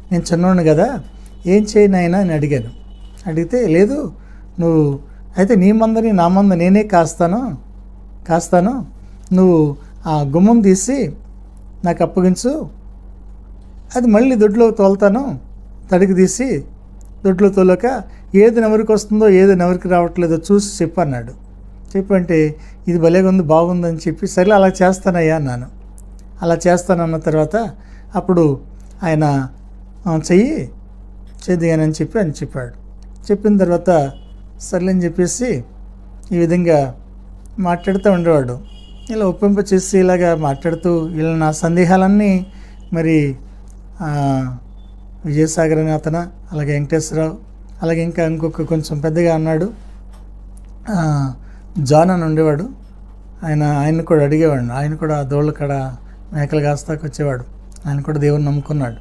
నేను చిన్నోడిని కదా, ఏం చేయి నాయనా అని అడిగాను. అడిగితే లేదు నువ్వు అయితే నీ మందని నా మంద నేనే కాస్తాను, నువ్వు ఆ గుమ్మం తీసి నాకు అప్పగించు, అది మళ్ళీ దొడ్లో తోలుతాను, తడికి తీసి దొడ్లో తోలక ఏది నెవరికి వస్తుందో ఏది నెవరికి రావట్లేదో చూసి చెప్పు అన్నాడు. చెప్పంటే ఇది భలేగా ఉంది, బాగుందని చెప్పి సరే అలా చేస్తానయ్యా అన్నాను. అలా చేస్తానన్న తర్వాత అప్పుడు ఆయన చేద్దిగానని చెప్పి అని చెప్పాడు. చెప్పిన తర్వాత సర్లేని చెప్పేసి ఈ విధంగా మాట్లాడుతూ ఉండేవాడు. ఇలా ఒప్పింప చేసి ఇలాగా మాట్లాడుతూ ఇలా నా సందేహాలన్నీ మరి విజయసాగర్ అని అతను, అలాగే వెంకటేశ్వరరావు, అలాగే ఇంకా ఇంకొక కొంచెం పెద్దగా అన్నాడు జాన్ అని ఉండేవాడు. ఆయన కూడా అడిగేవాడు. ఆయన కూడా దోళ్ళ కాడ మేకలు కాస్తాకు వచ్చేవాడు. ఆయన కూడా దేవుని నమ్ముకున్నాడు.